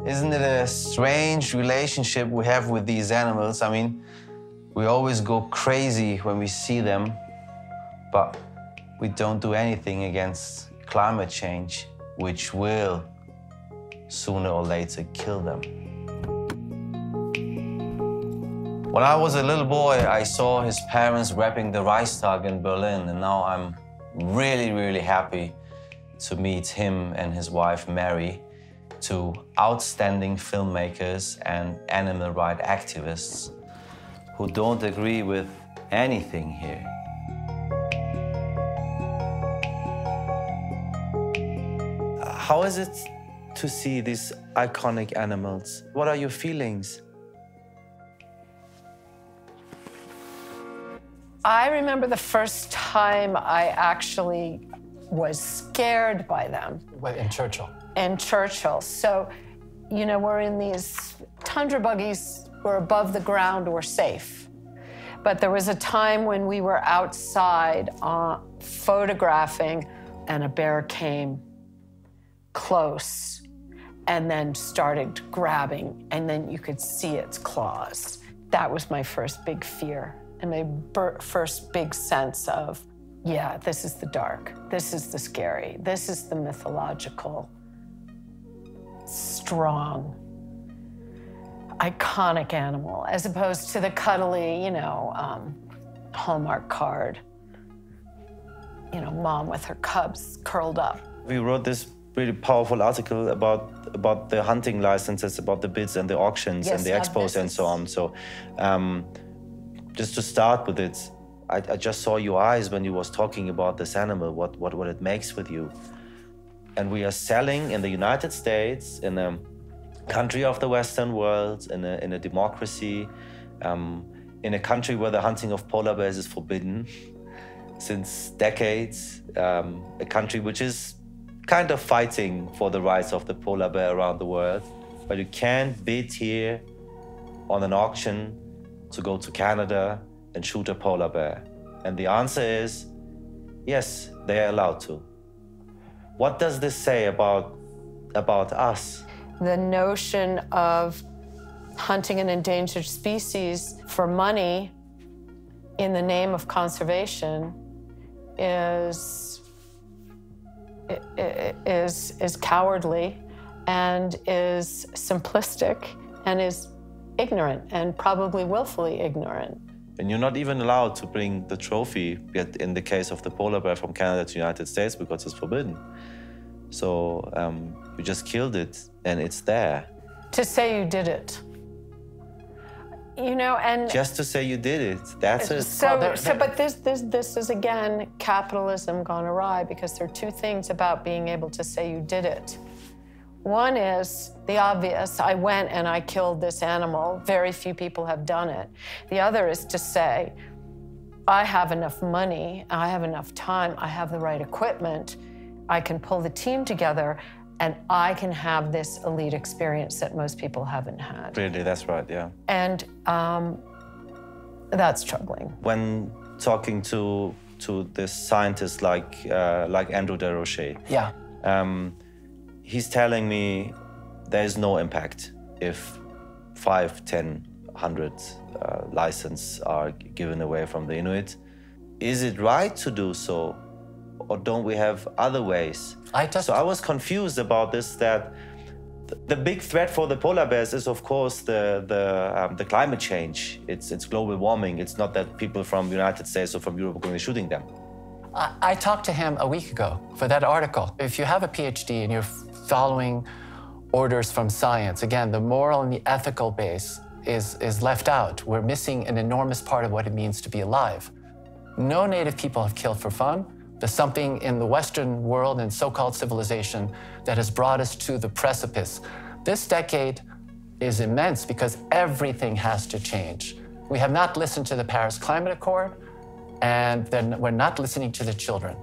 Isn't it a strange relationship we have with these animals? I mean, we always go crazy when we see them, but we don't do anything against climate change, which will sooner or later kill them. When I was a little boy, I saw his parents wrapping the Reichstag in Berlin, and now I'm really, really happy to meet him and his wife, Marie, two outstanding filmmakers and animal rights activists who don't agree with anything here. How is it to see these iconic animals? What are your feelings? I remember the first time I actually was scared by them. In Churchill? In Churchill. So, you know, we're in these tundra buggies, we're above the ground, we're safe. But there was a time when we were outside photographing, and a bear came close and then started grabbing, and then you could see its claws. That was my first big fear. And my first big sense of, yeah, this is the dark, this is the scary, this is the mythological, strong, iconic animal, as opposed to the cuddly, you know, Hallmark card, you know, mom with her cubs curled up. We wrote this really powerful article about the hunting licenses, about the bids and the auctions, yes, and the expos and so on. So. Just to start with it, I just saw your eyes when you was talking about this animal, what it makes with you. And we are selling in the United States, in a country of the Western world, in a democracy, in a country where the hunting of polar bears is forbidden since decades, a country which is kind of fighting for the rights of the polar bear around the world. But you can't bid here on an auction to go to Canada and shoot a polar bear? And the answer is, yes, they are allowed to. What does this say about us? The notion of hunting an endangered species for money in the name of conservation is cowardly and is simplistic and is ignorant, and probably willfully ignorant. And you're not even allowed to bring the trophy, yet in the case of the polar bear, from Canada to the United States because it's forbidden. So you just killed it, and it's there. To say you did it. You know, and... Just to say you did it, that's it. But this is, again, capitalism gone awry, because there are two things about being able to say you did it. One is the obvious, I went and I killed this animal. Very few people have done it. The other is to say, I have enough money, I have enough time, I have the right equipment, I can pull the team together, and I can have this elite experience that most people haven't had. Really, that's right, yeah. And that's troubling. When talking to this scientist like Andrew Desrochers, yeah. He's telling me there's no impact if 5, 10, 100 licenses are given away from the Inuit. Is it right to do so, or don't we have other ways? So I was confused about this, that the big threat for the polar bears is, of course, the climate change. It's global warming. It's not that people from the United States or from Europe are going to be shooting them. I talked to him a week ago for that article. If you have a PhD and you're following orders from science, again, the moral and the ethical base is left out. We're missing an enormous part of what it means to be alive. No native people have killed for fun. There's something in the Western world and so-called civilization that has brought us to the precipice. This decade is immense because everything has to change. We have not listened to the Paris Climate Accord, and then we're not listening to the children.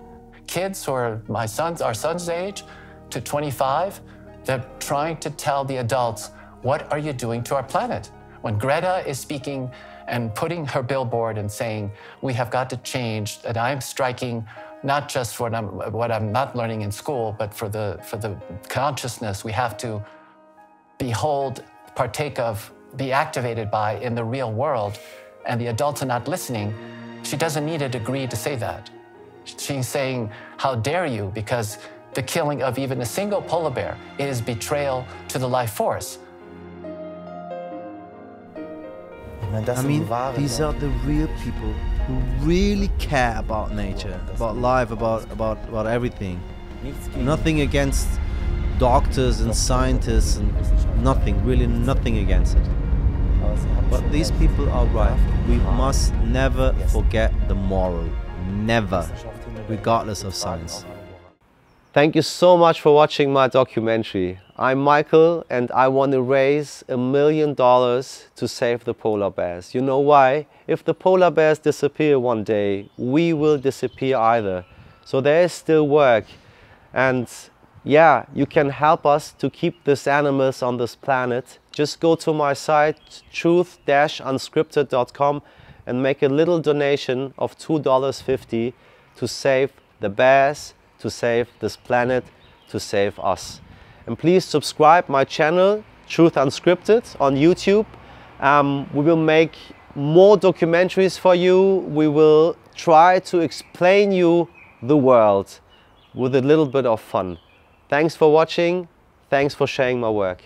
Kids who are our son's age to 25, they're trying to tell the adults, what are you doing to our planet? When Greta is speaking and putting her billboard and saying, we have got to change, that I'm striking not just for what I'm not learning in school, but for the consciousness, we have to behold, partake of, be activated by in the real world, and the adults are not listening, she doesn't need a degree to say that. She's saying, how dare you, because the killing of even a single polar bear is betrayal to the life force. I mean, these are the real people who really care about nature, about life, about everything. Nothing against doctors and scientists, and nothing, really nothing against it. But these people are right. We must never forget the moral. Never, regardless of science. Thank you so much for watching my documentary. I'm Michael and I want to raise $1 million to save the polar bears. You know why? If the polar bears disappear one day, we will disappear either. So there is still work. And yeah, you can help us to keep these animals on this planet. Just go to my site, truth.unscripted.com, and make a little donation of $2.50 to save the bears, to save this planet, to save us. And please subscribe my channel, Truth Unscripted, on YouTube. We will make more documentaries for you. We will try to explain you the world with a little bit of fun. Thanks for watching. Thanks for sharing my work.